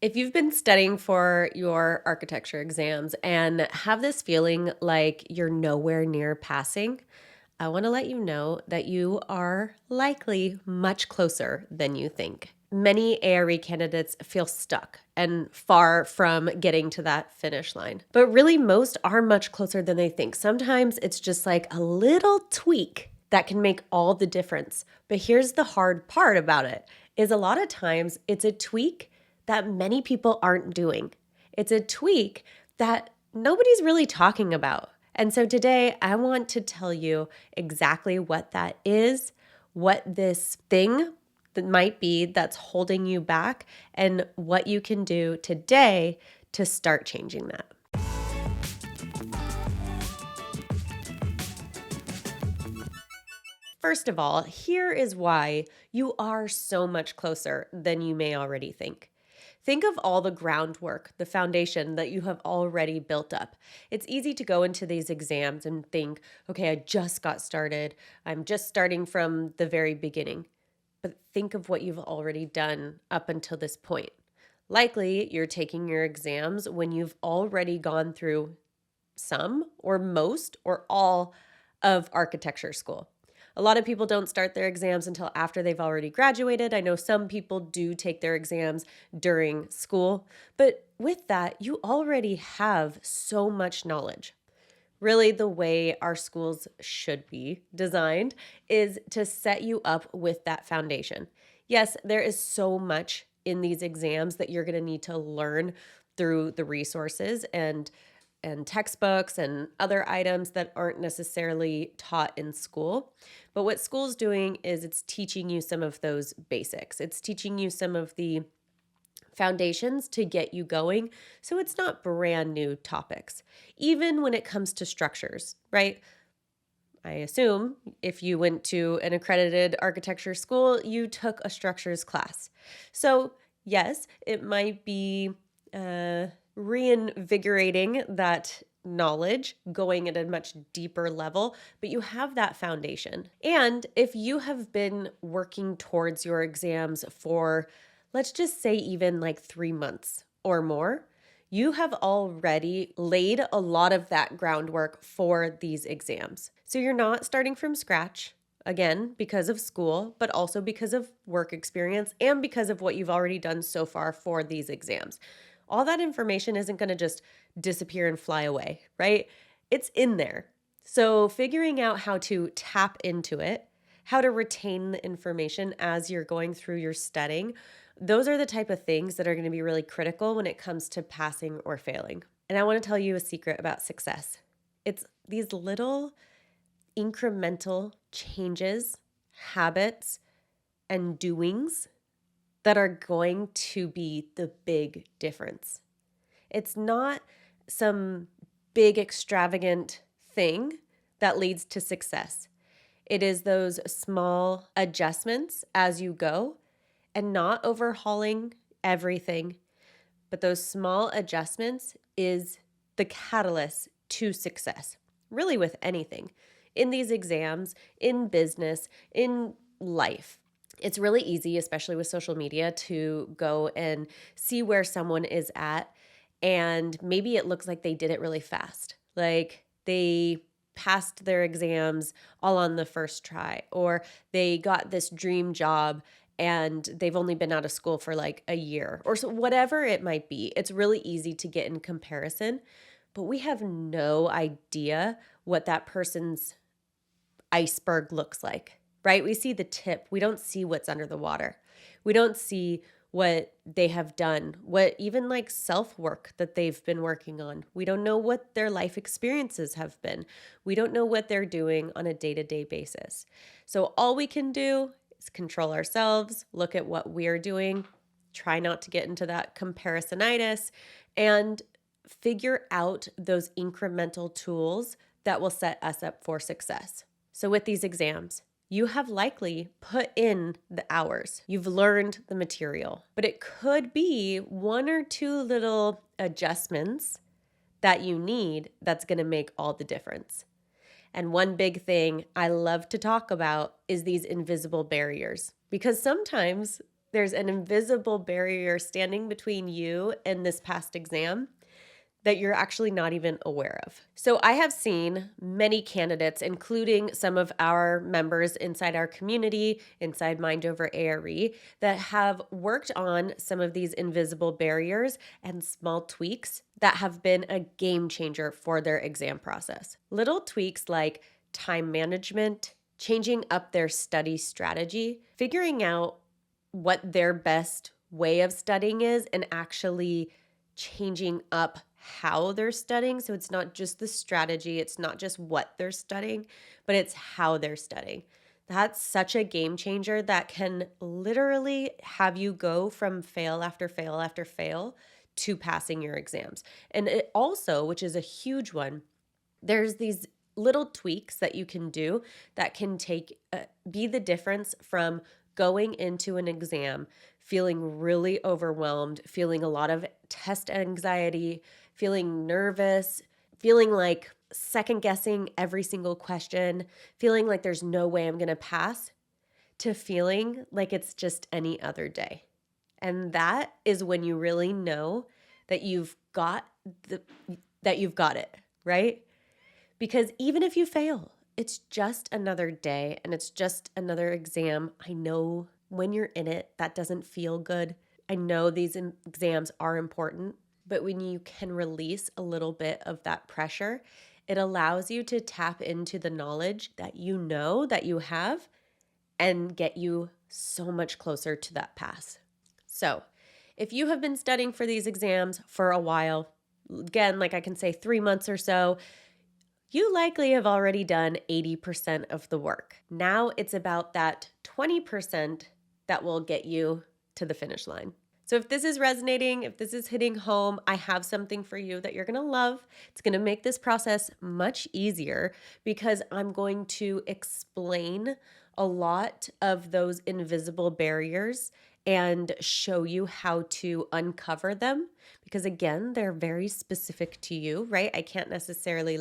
If you've been studying for your architecture exams and have this feeling like you're nowhere near passing, I want to let you know that you are likely much closer than you think. Many ARE candidates feel stuck and far from getting to that finish line, but really most are much closer than they think. Sometimes it's just like a little tweak that can make all the difference. But here's the hard part about it is a lot of times it's a tweak that many people aren't doing. It's a tweak that nobody's really talking about. And so today I want to tell you exactly what that is, what this thing that might be that's holding you back, and what you can do today to start changing that. First of all, here is why you are so much closer than you may already think. Think of all the groundwork, the foundation that you have already built up. It's easy to go into these exams and think, okay, I just got started. I'm just starting from the very beginning. But think of what you've already done up until this point. Likely, you're taking your exams when you've already gone through some or most or all of architecture school. A lot of people don't start their exams until after they've already graduated. I know some people do take their exams during school, but with that, you already have so much knowledge. Really, the way our schools should be designed is to set you up with that foundation. Yes, there is so much in these exams that you're going to need to learn through the resources and textbooks and other items that aren't necessarily taught in school. But what school's doing is it's teaching you some of those basics. It's teaching you some of the foundations to get you going. So it's not brand new topics, even when it comes to structures, right? I assume if you went to an accredited architecture school, you took a structures class. So, yes, it might be reinvigorating that knowledge, going at a much deeper level, but you have that foundation. And if you have been working towards your exams for, let's just say, even like 3 months or more, you have already laid a lot of that groundwork for these exams. So you're not starting from scratch, again, because of school, but also because of work experience and because of what you've already done so far for these exams. All that information isn't going to just disappear and fly away, right? It's in there. So figuring out how to tap into it, how to retain the information as you're going through your studying, those are the type of things that are going to be really critical when it comes to passing or failing. And I want to tell you a secret about success. It's these little incremental changes, habits, and doings that are going to be the big difference. It's not some big extravagant thing that leads to success. It is those small adjustments as you go and not overhauling everything, but those small adjustments is the catalyst to success, really with anything. In these exams, in business, in life. It's really easy, especially with social media, to go and see where someone is at. And maybe it looks like they did it really fast. Like they passed their exams all on the first try, or they got this dream job and they've only been out of school for like a year, or so whatever it might be. It's really easy to get in comparison, but we have no idea what that person's iceberg looks like, right? We see the tip. We don't see what's under the water. We don't see what they have done, what even like self-work that they've been working on. We don't know what their life experiences have been. We don't know what they're doing on a day-to-day basis. So all we can do is control ourselves, look at what we're doing, try not to get into that comparisonitis, and figure out those incremental tools that will set us up for success. So with these exams, you have likely put in the hours. You've learned the material, but it could be one or two little adjustments that you need that's going to make all the difference. And one big thing I love to talk about is these invisible barriers, because sometimes there's an invisible barrier standing between you and this past exam that you're actually not even aware of. So I have seen many candidates, including some of our members inside our community, inside Mind Over ARE, that have worked on some of these invisible barriers and small tweaks that have been a game changer for their exam process. Little tweaks like time management, changing up their study strategy, figuring out what their best way of studying is, and actually changing up how they're studying. So it's not just the strategy, it's not just what they're studying, but it's how they're studying. That's such a game changer that can literally have you go from fail after fail after fail to passing your exams. And it also, which is a huge one, there's these little tweaks that you can do that can be the difference from going into an exam feeling really overwhelmed, feeling a lot of test anxiety, feeling nervous, feeling like second guessing every single question, feeling like there's no way I'm going to pass, to feeling like it's just any other day. And that is when you really know that you've got it, right? Because even if you fail, it's just another day and it's just another exam. I know when you're in it, that doesn't feel good. I know these exams are important, but when you can release a little bit of that pressure, it allows you to tap into the knowledge that you know that you have and get you so much closer to that pass. So if you have been studying for these exams for a while, again, like I can say 3 months or so, you likely have already done 80% of the work. Now it's about that 20% that will get you to the finish line. So if this is resonating, if this is hitting home, I have something for you that you're going to love. It's going to make this process much easier because I'm going to explain a lot of those invisible barriers and show you how to uncover them because again, they're very specific to you, right? I can't necessarily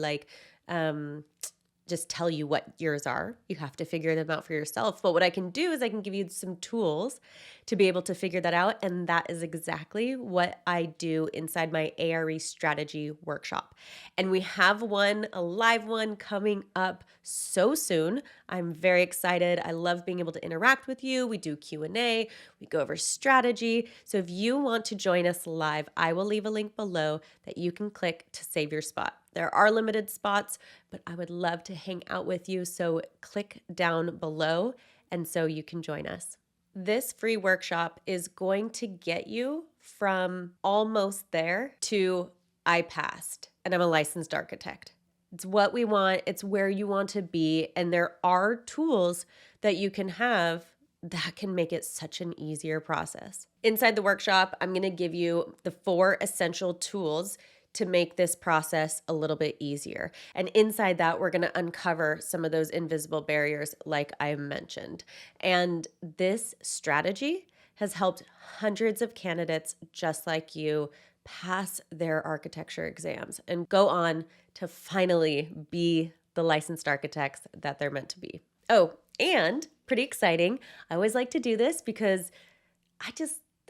just tell you what yours are. You have to figure them out for yourself. But what I can do is I can give you some tools to be able to figure that out. And that is exactly what I do inside my ARE strategy workshop. And we have a live one coming up so soon. I'm very excited. I love being able to interact with you. We do Q&A, we go over strategy. So if you want to join us live, I will leave a link below that you can click to save your spot. There are limited spots, but I would love to hang out with you. So click down below and so you can join us. This free workshop is going to get you from almost there to I passed and I'm a licensed architect. It's what we want. It's where you want to be. And there are tools that you can have that can make it such an easier process. Inside the workshop, I'm going to give you the 4 essential tools to make this process a little bit easier. And inside that, we're going to uncover some of those invisible barriers like I mentioned. And this strategy has helped hundreds of candidates just like you pass their architecture exams and go on to finally be the licensed architects that they're meant to be. Oh, and pretty exciting. I always like to do this because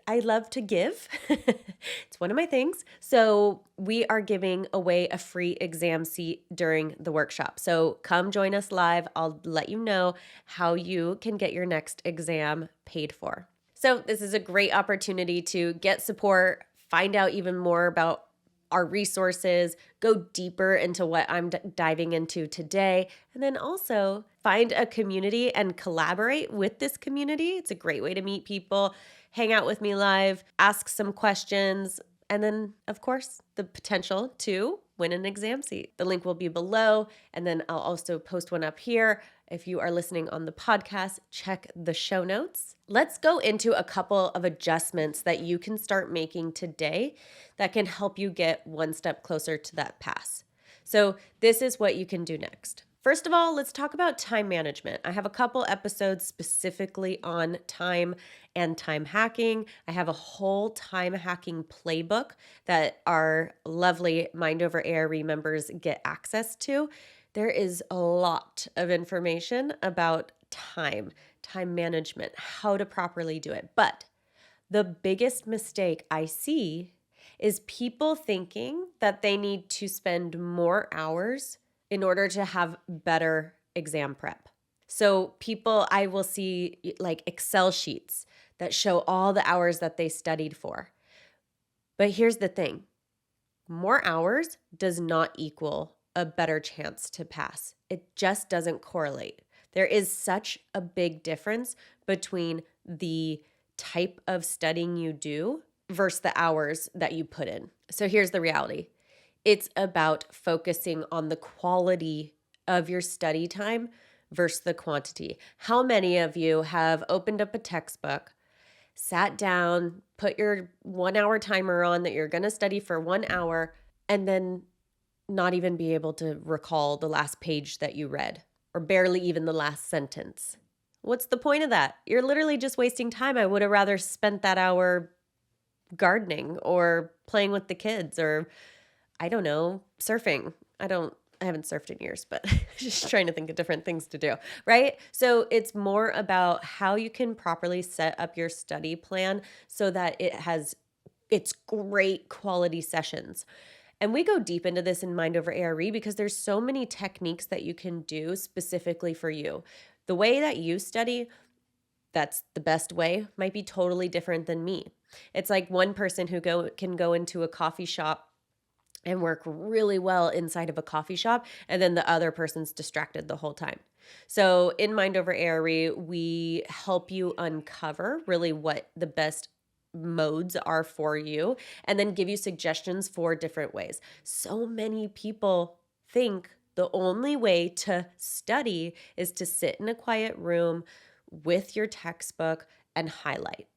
I love to give. It's one of my things. So we are giving away a free exam seat during the workshop. So come join us live. I'll let you know how you can get your next exam paid for. So this is a great opportunity to get support, find out even more about our resources, go deeper into what I'm diving into today, and then also find a community and collaborate with this community. It's a great way to meet people, hang out with me live, ask some questions, and then, of course, the potential to win an exam seat. The link will be below, and then I'll also post one up here. If you are listening on the podcast, check the show notes. Let's go into a couple of adjustments that you can start making today that can help you get one step closer to that pass. So this is what you can do next. First of all, let's talk about time management. I have a couple episodes specifically on time and time hacking. I have a whole time hacking playbook that our lovely Mind Over ARE members get access to. There is a lot of information about time management, how to properly do it. But The biggest mistake I see is people thinking that they need to spend more hours in order to have better exam prep. So I will see like Excel sheets that show all the hours that they studied for. But here's the thing. More hours does not equal a better chance to pass. It just doesn't correlate. There is such a big difference between the type of studying you do versus the hours that you put in. So here's the reality. It's about focusing on the quality of your study time versus the quantity. How many of you have opened up a textbook, sat down, put your 1 hour timer on that you're going to study for 1 hour, and then not even be able to recall the last page that you read or barely even the last sentence? What's the point of that? You're literally just wasting time. I would have rather spent that hour gardening or playing with the kids or, I don't know, surfing. I haven't surfed in years, but just trying to think of different things to do, right? So it's more about how you can properly set up your study plan so that it's great quality sessions. And we go deep into this in Mind Over ARE because there's so many techniques that you can do specifically for you. The way that you study, that's the best way, might be totally different than me. It's like one person who can go into a coffee shop and work really well inside of a coffee shop, and then the other person's distracted the whole time. So in Mind Over ARE, we help you uncover really what the best modes are for you and then give you suggestions for different ways. So many people think the only way to study is to sit in a quiet room with your textbook and highlight.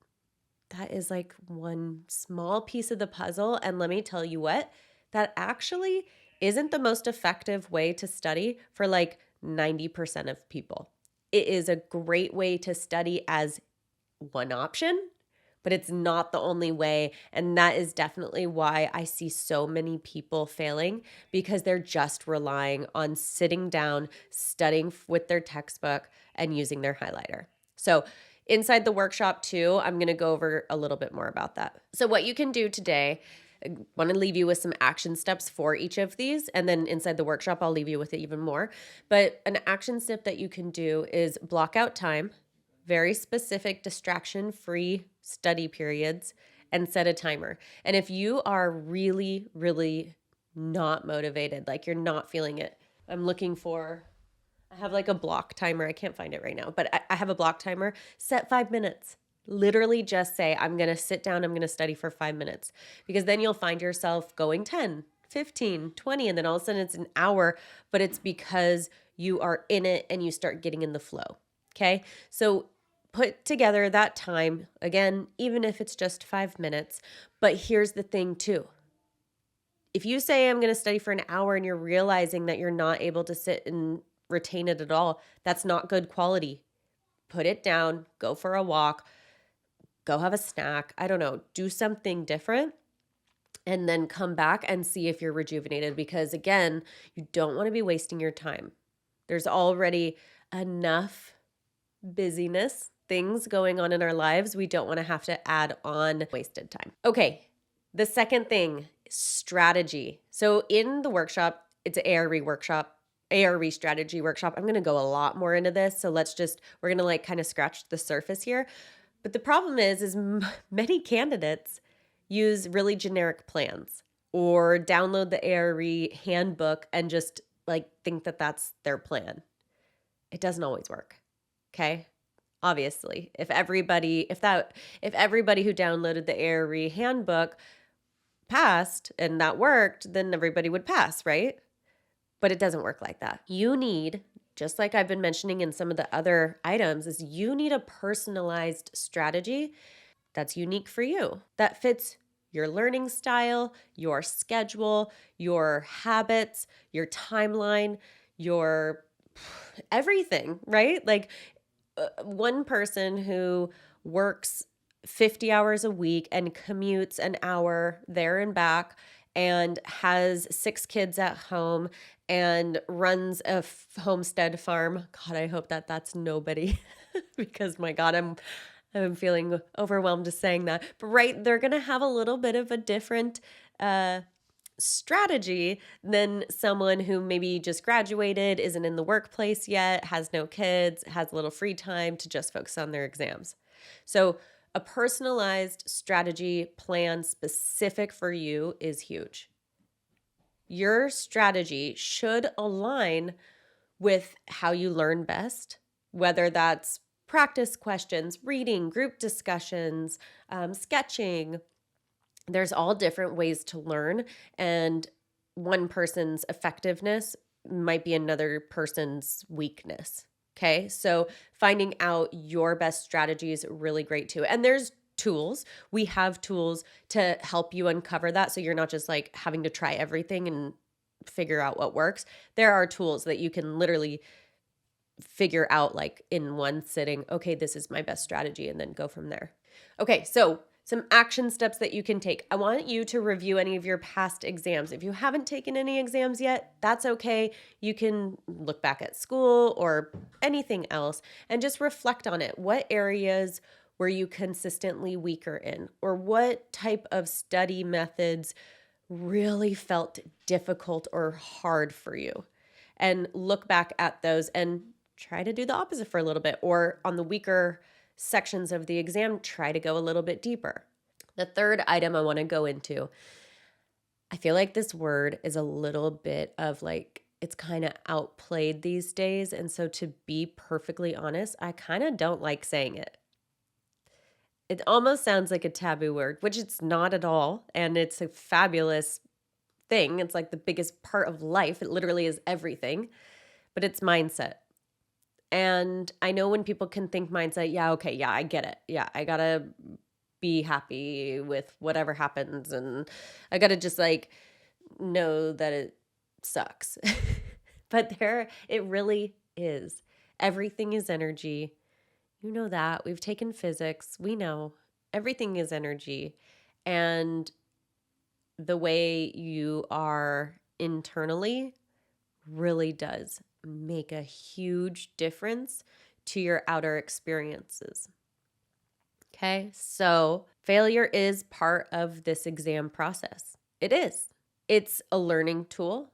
That is like one small piece of the puzzle. And let me tell you what, that actually isn't the most effective way to study for like 90% of people. It is a great way to study as one option, but it's not the only way. And that is definitely why I see so many people failing, because they're just relying on sitting down, studying with their textbook, and using their highlighter. So inside the workshop too, I'm going to go over a little bit more about that. So what you can do today, I want to leave you with some action steps for each of these. And then inside the workshop, I'll leave you with even more. But an action step that you can do is block out time, very specific distraction-free study periods, and set a timer. And if you are really, really not motivated, like you're not feeling it, I have like a block timer. I can't find it right now, but I have a block timer. Set 5 minutes. Literally just say, I'm going to sit down, I'm going to study for 5 minutes, because then you'll find yourself going 10, 15, 20, and then all of a sudden it's an hour, but it's because you are in it and you start getting in the flow. Okay. So put together that time again, even if it's just 5 minutes. But here's the thing too. If you say I'm going to study for an hour and you're realizing that you're not able to sit and retain it at all, that's not good quality. Put it down, go for a walk, go have a snack. I don't know, do something different, and then come back and see if you're rejuvenated, because again, you don't want to be wasting your time. There's already enough busyness, things going on in our lives. We don't want to have to add on wasted time. Okay, the second thing, strategy. So in the workshop, it's an ARE strategy workshop. I'm going to go a lot more into this. So we're going to like kind of scratch the surface here. But the problem is many candidates use really generic plans or download the ARE handbook and just like think that that's their plan. It doesn't always work. Okay? Obviously, if everybody who downloaded the ARE handbook passed and that worked, then everybody would pass, right? But it doesn't work like that. You need, just like I've been mentioning in some of the other items, is you need a personalized strategy that's unique for you, that fits your learning style, your schedule, your habits, your timeline, your everything, right? Like one person who works 50 hours a week and commutes an hour there and back and has 6 kids at home and runs a homestead farm. God, I hope that that's nobody because my God, I'm feeling overwhelmed just saying that. But right, they're going to have a little bit of a different uh, strategy than someone who maybe just graduated, isn't in the workplace yet, has no kids, has a little free time to just focus on their exams. So, a personalized strategy plan specific for you is huge. Your strategy should align with how you learn best, whether that's practice questions, reading, group discussions, sketching. There's all different ways to learn, and one person's effectiveness might be another person's weakness. Okay, so finding out your best strategy is really great too. And there's tools. We have tools to help you uncover that. So you're not just like having to try everything and figure out what works. There are tools that you can literally figure out like in one sitting, okay, this is my best strategy, and then go from there. Okay, so some action steps that you can take. I want you to review any of your past exams. If you haven't taken any exams yet, that's okay. You can look back at school or anything else and just reflect on it. What areas were you consistently weaker in? Or what type of study methods really felt difficult or hard for you? And look back at those and try to do the opposite for a little bit. Or on the weaker sections of the exam, try to go a little bit deeper. The third item I want to go into, I feel like this word is a little bit of like, it's kind of outplayed these days. And so to be perfectly honest, I kind of don't like saying it. It almost sounds like a taboo word, which it's not at all. And it's a fabulous thing. It's like the biggest part of life. It literally is everything, but it's mindset. And I know when people can think mindset, yeah, okay, yeah, I get it. Yeah, I gotta be happy with whatever happens. And I gotta just like know that it sucks. But it really is. Everything is energy. You know that. We've taken physics. We know everything is energy. And the way you are internally really does make a huge difference to your outer experiences. Okay, so failure is part of this exam process. It is. It's a learning tool.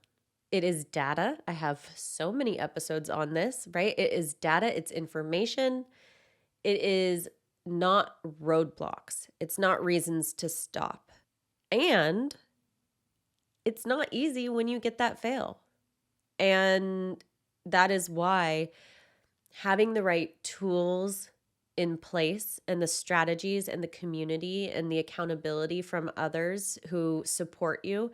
It is data. I have so many episodes on this, right? It is data, it's information. It is not roadblocks. It's not reasons to stop. And it's not easy when you get that fail. And that is why having the right tools in place and the strategies and the community and the accountability from others who support you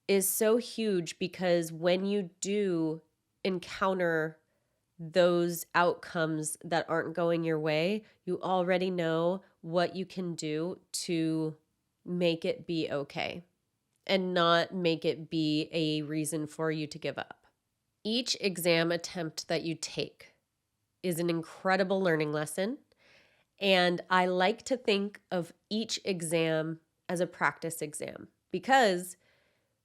is so huge, because when you do encounter those outcomes that aren't going your way, you already know what you can do to make it be okay and not make it be a reason for you to give up. Each exam attempt that you take is an incredible learning lesson. And I like to think of each exam as a practice exam, because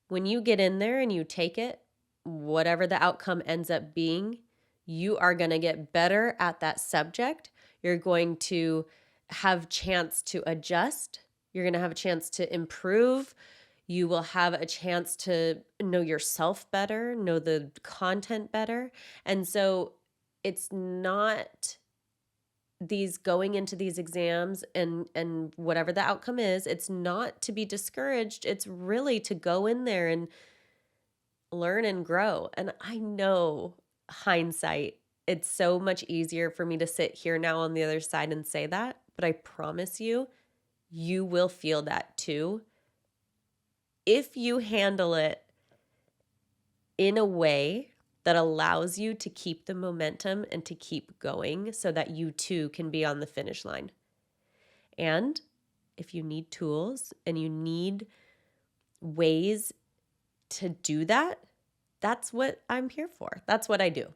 when you get in there and you take it, whatever the outcome ends up being, you are going to get better at that subject. You're going to have chance to adjust. You're going to have a chance to improve. You will have a chance to know yourself better, know the content better. And so it's not these going into these exams and whatever the outcome is, it's not to be discouraged. It's really to go in there and learn and grow. And I know, hindsight, it's so much easier for me to sit here now on the other side and say that, but I promise you, you will feel that too if you handle it in a way that allows you to keep the momentum and to keep going so that you too can be on the finish line. And if you need tools and you need ways to do that, that's what I'm here for. That's what I do.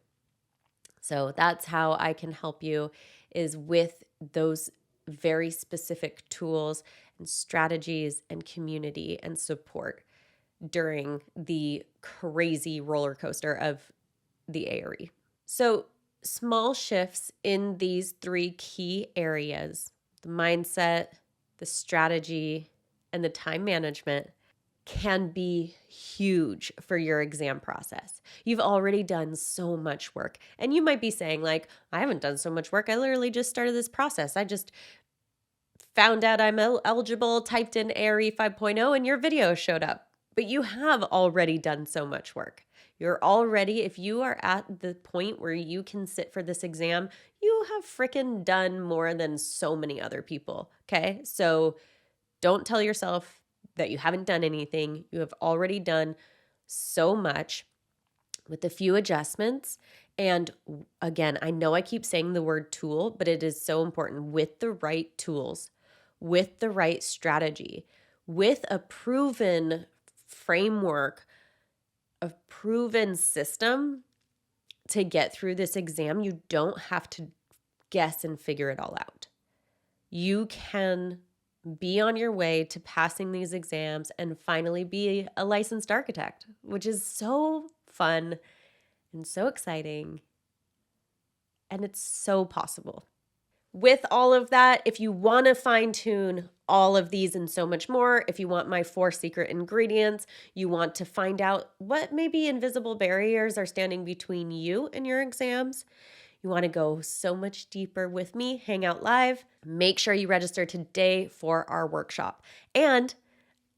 So that's how I can help you, is with those very specific tools and strategies and community and support during the crazy roller coaster of the ARE. So small shifts in these three key areas, the mindset, the strategy, and the time management, can be huge for your exam process. You've already done so much work. And you might be saying, like, I haven't done so much work. I literally just started this process. I just found out I'm eligible, typed in ARE 5.0, and your video showed up. But you have already done so much work. You're already, if you are at the point where you can sit for this exam, you have freaking done more than so many other people. Okay. So don't tell yourself that you haven't done anything. You have already done so much with a few adjustments. And again, I know I keep saying the word tool, but it is so important. With the right tools, with the right strategy, with a proven framework, a proven system to get through this exam, you don't have to guess and figure it all out. You can be on your way to passing these exams and finally be a licensed architect, which is so fun and so exciting. And it's so possible. With all of that, if you want to fine tune all of these and so much more, if you want my 4 secret ingredients, you want to find out what maybe invisible barriers are standing between you and your exams, you want to go so much deeper with me, hang out live, make sure you register today for our workshop. And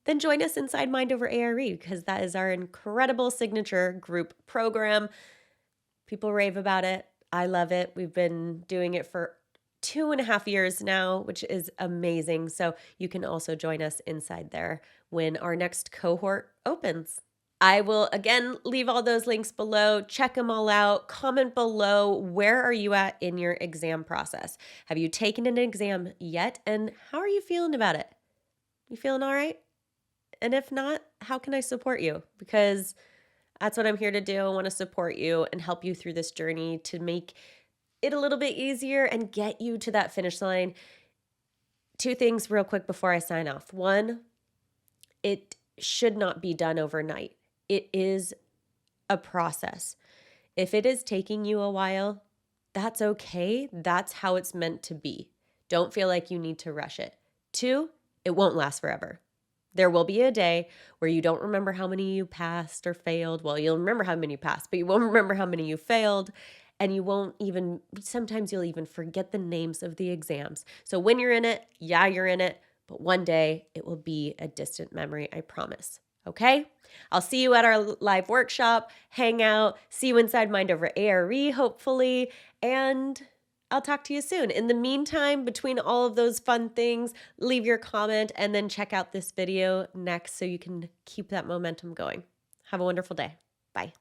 then join us inside Mind Over ARE, because that is our incredible signature group program. People rave about it. I love it. We've been doing it for 2.5 years now, which is amazing. So you can also join us inside there when our next cohort opens. I will again leave all those links below. Check them all out. Comment below, where are you at in your exam process? Have you taken an exam yet? And how are you feeling about it? You feeling all right? And if not, how can I support you? Because that's what I'm here to do. I want to support you and help you through this journey to make it a little bit easier and get you to that finish line. 2 things real quick before I sign off. 1, it should not be done overnight. It is a process. If it is taking you a while, that's okay. That's how it's meant to be. Don't feel like you need to rush it. 2, it won't last forever. There will be a day where you don't remember how many you passed or failed. Well, you'll remember how many you passed, but you won't remember how many you failed. And you won't even, sometimes you'll even forget the names of the exams. So when you're in it, yeah, you're in it, but one day it will be a distant memory, I promise. Okay? I'll see you at our live workshop, hang out, see you inside Mind Over ARE, hopefully, and I'll talk to you soon. In the meantime, between all of those fun things, leave your comment and then check out this video next so you can keep that momentum going. Have a wonderful day. Bye.